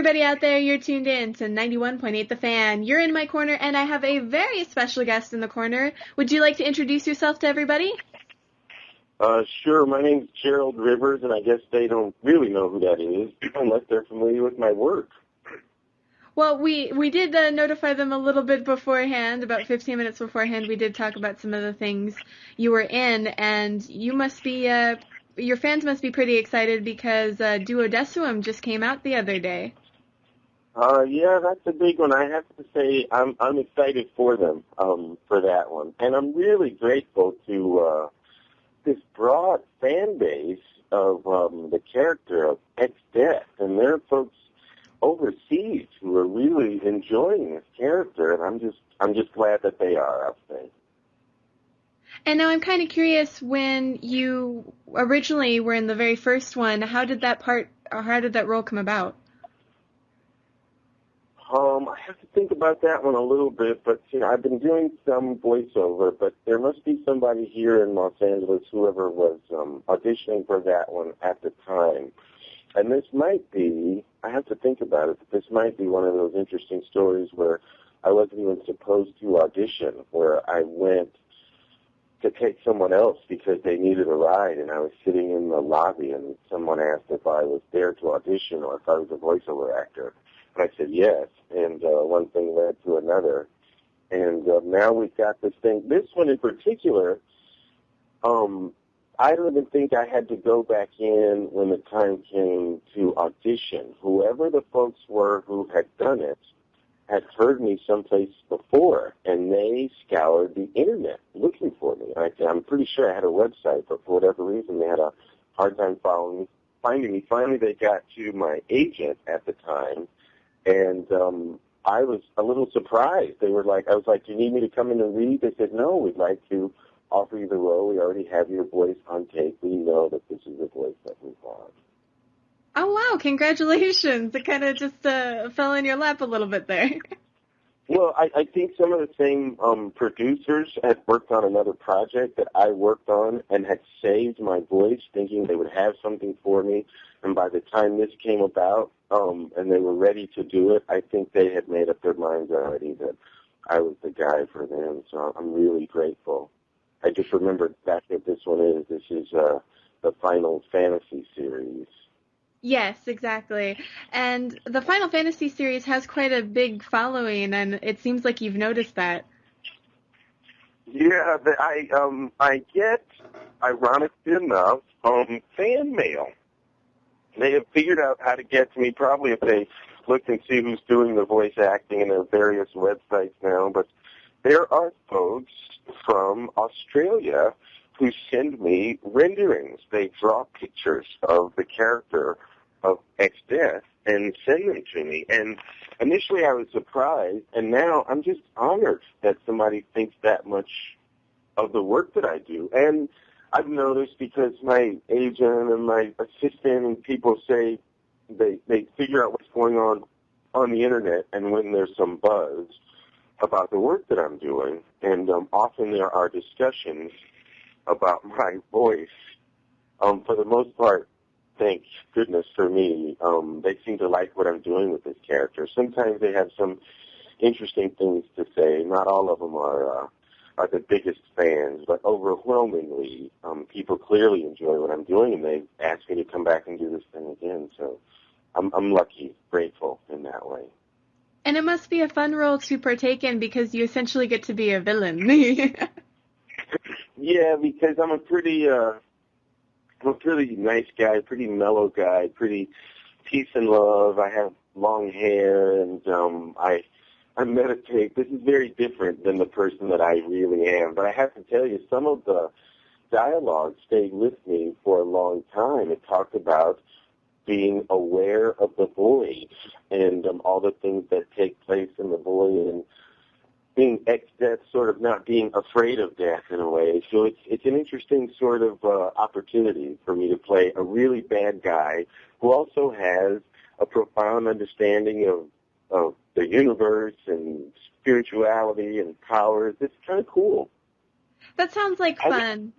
everybody out there, you're tuned in to 91.8 The Fan. You're in my corner, and I have a very special guest in the corner. Would you like to introduce yourself to everybody? Sure. My name's Gerald Rivers, and I guess they don't really know who that is unless they're familiar with my work. Well, we did notify them a little bit beforehand, about 15 minutes beforehand. We did talk about some of the things you were in, and you must be, your fans must be pretty excited because Duo Desuum just came out the other day. Yeah, that's a big one. I have to say I'm excited for them, for that one. And I'm really grateful to this broad fan base of the character of Ex-Death, and there are folks overseas who are really enjoying this character, and I'm just glad that they are, I'll say. And now I'm kind of curious, when you originally were in the very first one, how did that role come about? I have to think about that one a little bit, but I've been doing some voiceover, but there must be somebody here in Los Angeles, whoever was auditioning for that one at the time. And this might be, I have to think about it, but this might be one of those interesting stories where I wasn't even supposed to audition, where I went to take someone else because they needed a ride, and I was sitting in the lobby, and someone asked if I was there to audition or if I was a voiceover actor. And I said yes, and one thing led to another. And now we've got this thing. This one in particular, I don't even think I had to go back in when the time came to audition. Whoever the folks were who had done it had heard me someplace before, and they scoured the internet looking for me. I'm pretty sure I had a website, but for whatever reason, they had a hard time finding me. Finally, they got to my agent at the time, and I was a little surprised. I was like, do you need me to come in and read? They said, no, we'd like to offer you the role. We already have your voice on tape. We know that this is the voice that we want. Oh, wow. Congratulations. It kind of just fell in your lap a little bit there. Well, I think some of the same producers had worked on another project that I worked on and had saved my voice thinking they would have something for me. And by the time this came about and they were ready to do it, I think they had made up their minds already that I was the guy for them. So I'm really grateful. I just remembered that's what this one is. This is the Final Fantasy series. Yes, exactly. And the Final Fantasy series has quite a big following, and it seems like you've noticed that. Yeah, I get, ironically enough, fan mail. They have figured out how to get to me, probably if they looked and see who's doing the voice acting in their various websites now, but there are folks from Australia who send me renderings. They draw pictures of the character of Ex-Death and send them to me. And initially I was surprised, and now I'm just honored that somebody thinks that much of the work that I do. And I've noticed, because my agent and my assistant and people say they figure out what's going on the internet and when there's some buzz about the work that I'm doing. And often there are discussions about my voice. For the most part, thank goodness for me, they seem to like what I'm doing with this character. Sometimes they have some interesting things to say. Not all of them are the biggest fans, but overwhelmingly, people clearly enjoy what I'm doing, and they ask me to come back and do this thing again. So I'm lucky, grateful in that way. And it must be a fun role to partake in because you essentially get to be a villain. Yeah, because I'm a pretty nice guy, pretty mellow guy, pretty peace and love. I have long hair, and I meditate. This is very different than the person that I really am. But I have to tell you, some of the dialogue stayed with me for a long time. It talked about being aware of the void and all the things that take place in the void, and being ex-death, sort of not being afraid of death in a way. So it's an interesting sort of opportunity for me to play a really bad guy who also has a profound understanding of the universe and spirituality and powers. It's kind of cool. That sounds like fun.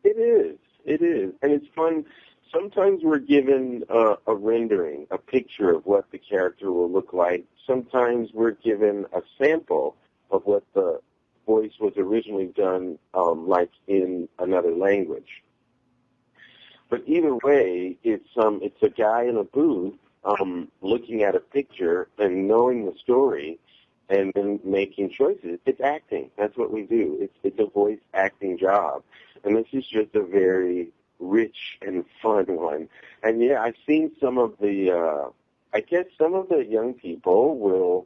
It is. And it's fun Sometimes we're given a rendering, a picture of what the character will look like. Sometimes we're given a sample of what the voice was originally done like in another language. But either way, it's a guy in a booth looking at a picture and knowing the story and then making choices. It's acting. That's what we do. It's a voice acting job. And this is just a very rich and fun one. And yeah, I've seen some of the, I guess some of the young people will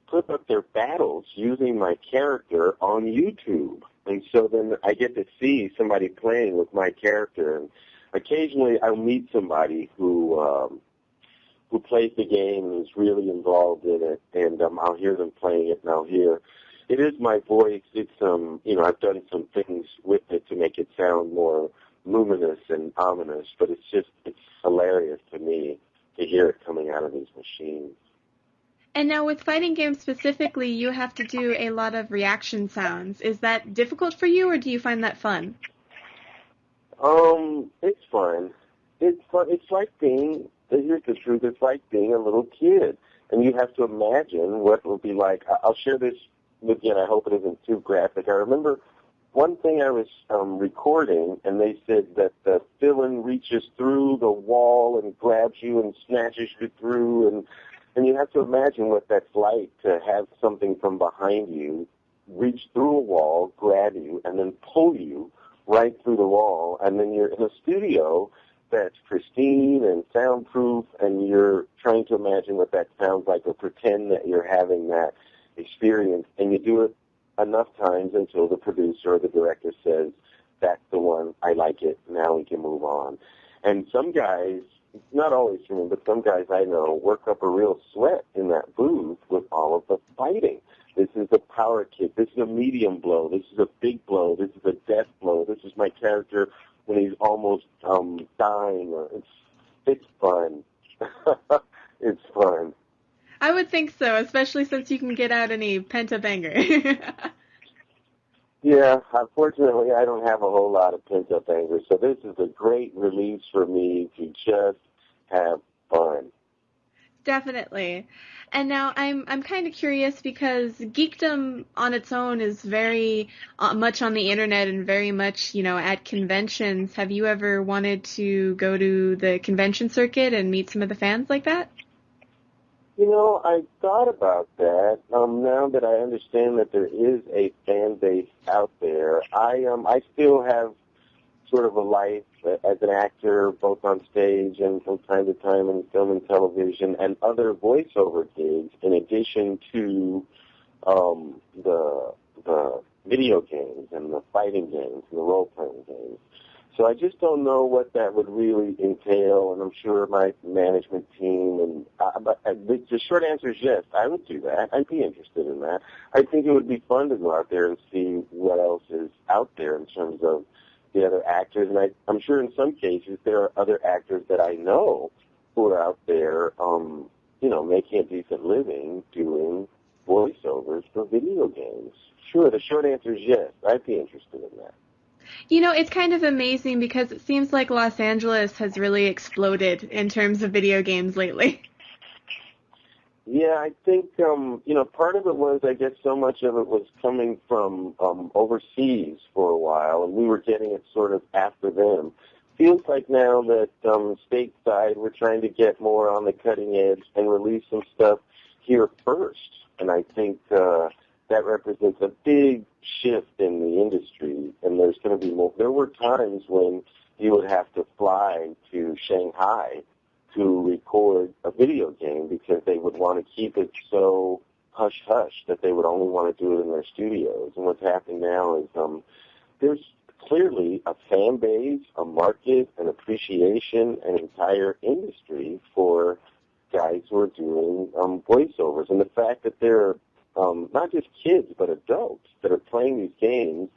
put up their battles using my character on YouTube. And so then I get to see somebody playing with my character. And occasionally I'll meet somebody who plays the game and is really involved in it, and I'll hear them playing it, and I'll hear, it is my voice. It's, I've done some things with it to make it sound more luminous and ominous, but it's hilarious to me to hear it coming out of these machines. And now with fighting games specifically, you have to do a lot of reaction sounds. Is that difficult for you, or do you find that fun? It's fun. It's fun. It's like here's the truth, it's like being a little kid. And you have to imagine what it will be like. I'll share this with you, and I hope it isn't too graphic. I remember one thing I was recording, and they said that the villain reaches through the wall and grabs you and snatches you through, and you have to imagine what that's like to have something from behind you reach through a wall, grab you, and then pull you right through the wall, and then you're in a studio that's pristine and soundproof, and you're trying to imagine what that sounds like or pretend that you're having that experience, and you do it enough times until the producer or the director says, that's the one, I like it, now we can move on. And some guys, not always human, but some guys I know work up a real sweat in that booth with all of the fighting. This is a power kick. This is a medium blow. This is a big blow. This is a death blow. This is my character when he's almost dying. It's fun. It's fun. I would think so, especially since you can get out any pent-up anger. Yeah, unfortunately, I don't have a whole lot of pent-up anger, so this is a great release for me to just have fun. Definitely. And now I'm kind of curious because geekdom on its own is very much on the internet and very much, at conventions. Have you ever wanted to go to the convention circuit and meet some of the fans like that? I thought about that. Now that I understand that there is a fan base out there, I still have sort of a life as an actor, both on stage and from time to time in film and television, and other voiceover gigs in addition to the video games and the fighting games and the role-playing games. So I just don't know what that would really entail, and I'm sure my management team but the short answer is yes, I would do that. I'd be interested in that. I think it would be fun to go out there and see what else is out there in terms of the other actors, and I'm sure in some cases there are other actors that I know who are out there, making a decent living doing voiceovers for video games. Sure, the short answer is yes, I'd be interested in that. It's kind of amazing because it seems like Los Angeles has really exploded in terms of video games lately. Yeah, I think, part of it was, I guess so much of it was coming from overseas for a while, and we were getting it sort of after them. Feels like now that stateside we're trying to get more on the cutting edge and release some stuff here first, and I think that represents a big shift in the industry, and there's going to be more. There were times when you would have to fly to Shanghai to record a video game because they would want to keep it so hush-hush that they would only want to do it in their studios. And what's happening now is there's clearly a fan base, a market, an appreciation, an entire industry for guys who are doing voiceovers. And the fact that there are not just kids but adults that are playing these games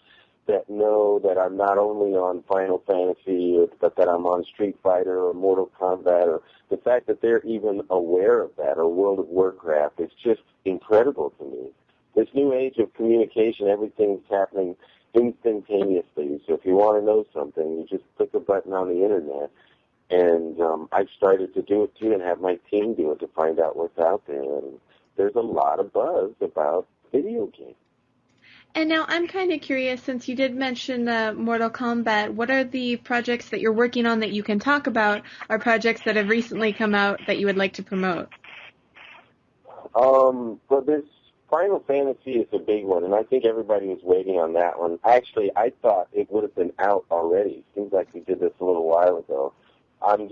that know that I'm not only on Final Fantasy, but that I'm on Street Fighter or Mortal Kombat, or the fact that they're even aware of that, or World of Warcraft, is just incredible to me. This new age of communication, everything's happening instantaneously. So if you want to know something, you just click a button on the internet, And I've started to do it too and have my team do it to find out what's out there. And there's a lot of buzz about video games. And now I'm kind of curious, since you did mention Mortal Kombat, what are the projects that you're working on that you can talk about, or projects that have recently come out that you would like to promote? Well, this Final Fantasy is a big one, and I think everybody was waiting on that one. Actually, I thought it would have been out already. Seems like we did this a little while ago. I'm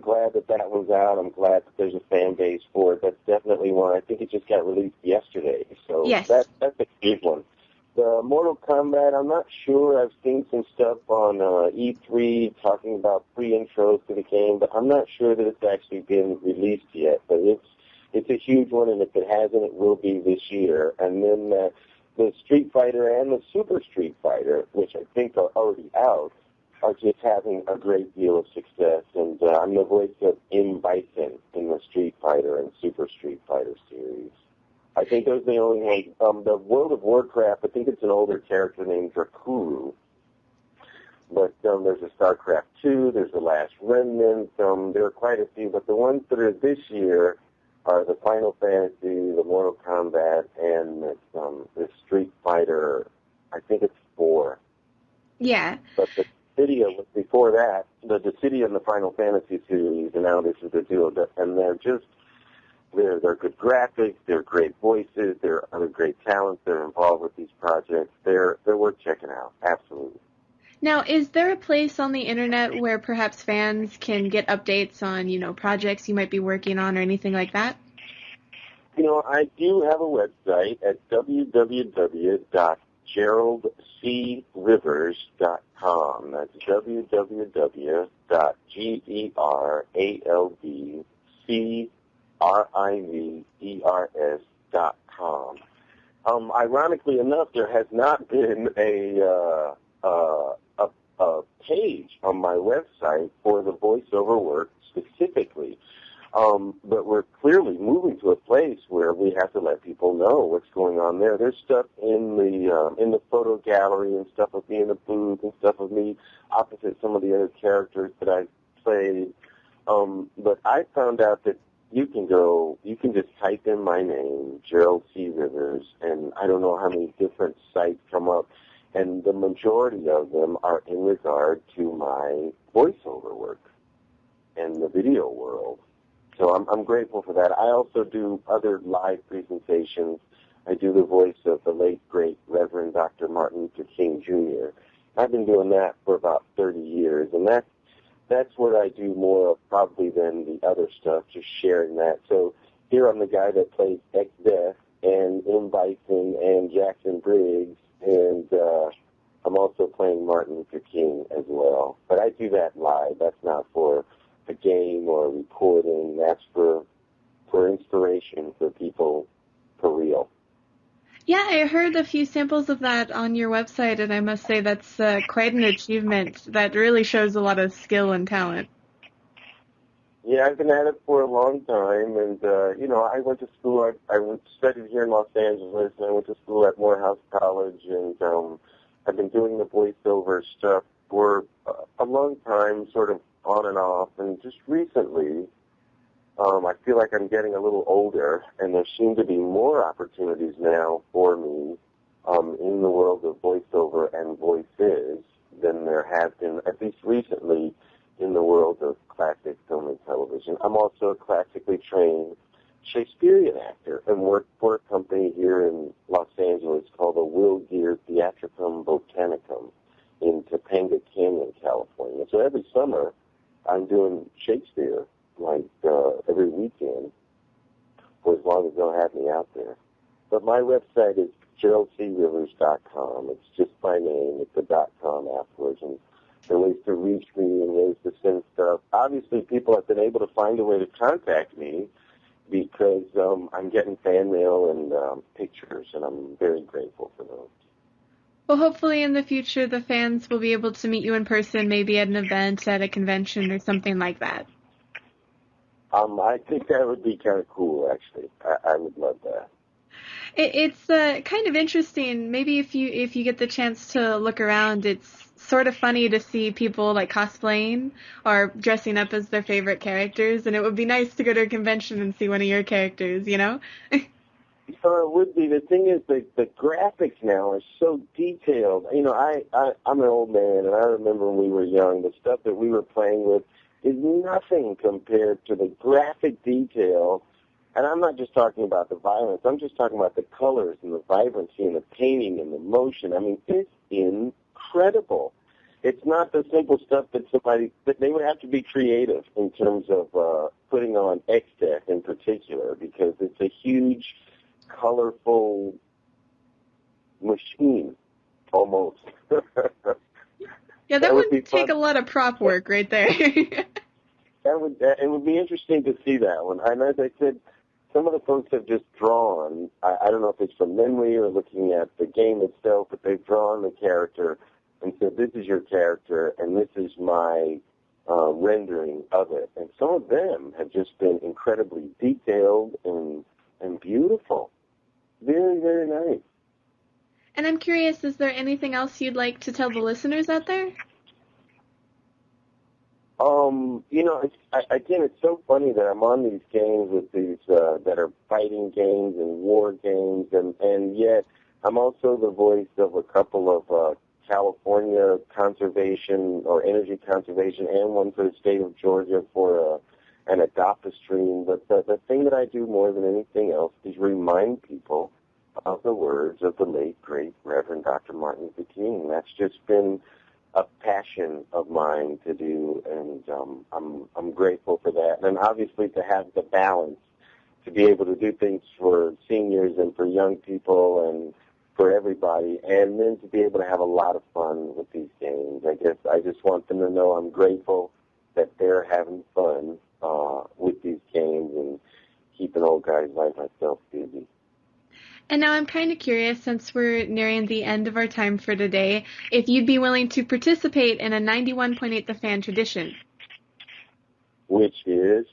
glad that one's out. I'm glad that there's a fan base for it. That's definitely one. I think it just got released yesterday, so Yes. that's a big one. The Mortal Kombat, I'm not sure. I've seen some stuff on E3 talking about pre-intros to the game, but I'm not sure that it's actually been released yet. But it's a huge one, and if it hasn't, it will be this year. And then the Street Fighter and the Super Street Fighter, which I think are already out, are just having a great deal of success. And I'm the voice of M. Bison in the Street Fighter and Super Street Fighter series. I think those are the only ones. The World of Warcraft, I think it's an older character named Drakuru. But there's a StarCraft 2, there's The Last Remnant, there are quite a few. But the ones that are this year are the Final Fantasy, the Mortal Kombat, and the Street Fighter, I think it's 4. Yeah. But the Dissidia was before that, the Dissidia and the Final Fantasy series, and now this is the duo, and they're good graphics, they're great voices, they're other great talents, they're involved with these projects. They're worth checking out, absolutely. Now, is there a place on the internet where perhaps fans can get updates on, projects you might be working on or anything like that? I do have a website at www.geraldcrivers.com. That's www.geraldcrivers.com. Ironically enough, there has not been a page on my website for the voiceover work specifically. But we're clearly moving to a place where we have to let people know what's going on there. There's stuff in the photo gallery and stuff of me in the booth and stuff of me opposite some of the other characters that I played. But I found out that you can just type in my name, Gerald C. Rivers, and I don't know how many different sites come up, and the majority of them are in regard to my voiceover work and the video world. So I'm grateful for that. I also do other live presentations. I do the voice of the late, great Reverend Dr. Martin Luther King, Jr. I've been doing that for about 30 years, and that's what I do more of probably than the other stuff, just sharing that. So here I'm the guy that plays X-Death and M. Bison and Jackson Briggs, and I'm also playing Martin Luther King as well. But I do that live. That's not for a game or a recording. That's for inspiration for people for real. Yeah, I heard a few samples of that on your website, and I must say that's quite an achievement. That really shows a lot of skill and talent. Yeah, I've been at it for a long time, and I went to school. I studied here in Los Angeles, and I went to school at Morehouse College, and I've been doing the voiceover stuff for a long time, sort of on and off, and just recently, I feel like I'm getting a little older, and there seem to be more opportunities now for me in the world of voiceover and voices than there have been, at least recently, in the world of classic film and television. I'm also a classically trained Shakespearean actor and work for a company here in Los Angeles called the Will Gear Theatricum Botanicum in Topanga Canyon, California. So every summer, I'm doing Shakespeare, like every weekend, for as long as they'll have me out there. But my website is geraldcrivers.com. It's just my name. It's a .com afterwards. And there are ways to reach me and ways to send stuff. Obviously, people have been able to find a way to contact me because I'm getting fan mail and pictures, and I'm very grateful for those. Well, hopefully in the future the fans will be able to meet you in person, maybe at an event, at a convention, or something like that. I think that would be kind of cool, actually. I would love that. It's kind of interesting. Maybe if you get the chance to look around, it's sort of funny to see people like cosplaying or dressing up as their favorite characters, and it would be nice to go to a convention and see one of your characters, you know? So it would be. The thing is, the graphics now are so detailed. You know, I'm an old man, and I remember when we were young, the stuff that we were playing with is nothing compared to the graphic detail. And I'm not just talking about the violence. I'm just talking about the colors and the vibrancy and the painting and the motion. I mean, it's incredible. It's not the simple stuff that they would have to be creative in terms of putting on X-Deck in particular, because it's a huge, colorful machine, almost. Yeah, That that would be would take fun. a lot of prop work right there. It would be interesting to see that one. And as I said, some of the folks have just drawn. I don't know if it's from memory or looking at the game itself, but they've drawn the character and said, "This is your character, and this is my rendering of it." And some of them have just been incredibly detailed and beautiful. Very, very nice. And I'm curious, is there anything else you'd like to tell the listeners out there? You know, again, it's so funny that I'm on these games with these that are fighting games and war games, and yet I'm also the voice of a couple of California conservation or energy conservation, and one for the state of Georgia for an adopt-a-stream. But the thing that I do more than anything else is remind people of the words of the late, great Reverend Dr. Martin Luther King. That's just been a passion of mine to do, and I'm grateful for that. And obviously to have the balance to be able to do things for seniors and for young people and for everybody, and then to be able to have a lot of fun with these games. I guess I just want them to know I'm grateful that they're having fun with these games and keeping old guys like myself busy. And now I'm kind of curious, since we're nearing the end of our time for today, if you'd be willing to participate in a 91.8 The Fan tradition. Which is?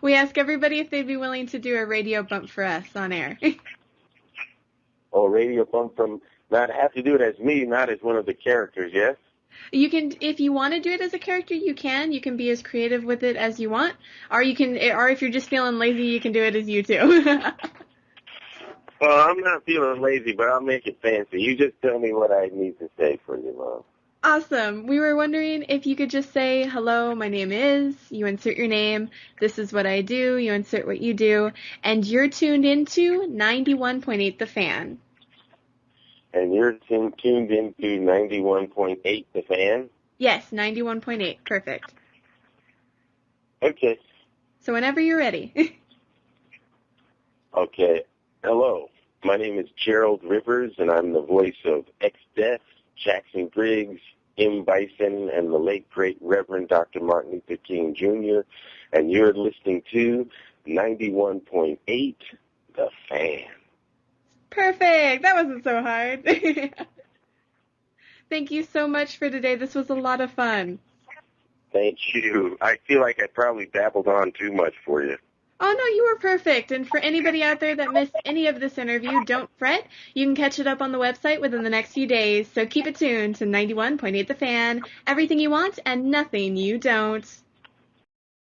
We ask everybody if they'd be willing to do a radio bump for us on air. Oh, radio bump from, not have to do it as me, not as one of the characters, yes? You can, if you want to do it as a character, you can. You can be as creative with it as you want. Or if you're just feeling lazy, you can do it as you too. Well, I'm not feeling lazy, but I'll make it fancy. You just tell me what I need to say for you, Mom. Awesome. We were wondering if you could just say, "Hello, my name is," you insert your name, "This is what I do," you insert what you do, and you're tuned into 91.8 The Fan. And you're tuned into 91.8 The Fan? Yes, 91.8. Perfect. Okay. So whenever you're ready. Okay. Hello. My name is Gerald Rivers, and I'm the voice of X-Death, Jackson Briggs, M. Bison, and the late, great Reverend Dr. Martin Luther King, Jr., and you're listening to 91.8 The Fan. Perfect. That wasn't so hard. Thank you so much for today. This was a lot of fun. Thank you. I feel like I probably babbled on too much for you. Oh, no, you were perfect. And for anybody out there that missed any of this interview, don't fret. You can catch it up on the website within the next few days. So keep it tuned to 91.8 The Fan. Everything you want and nothing you don't.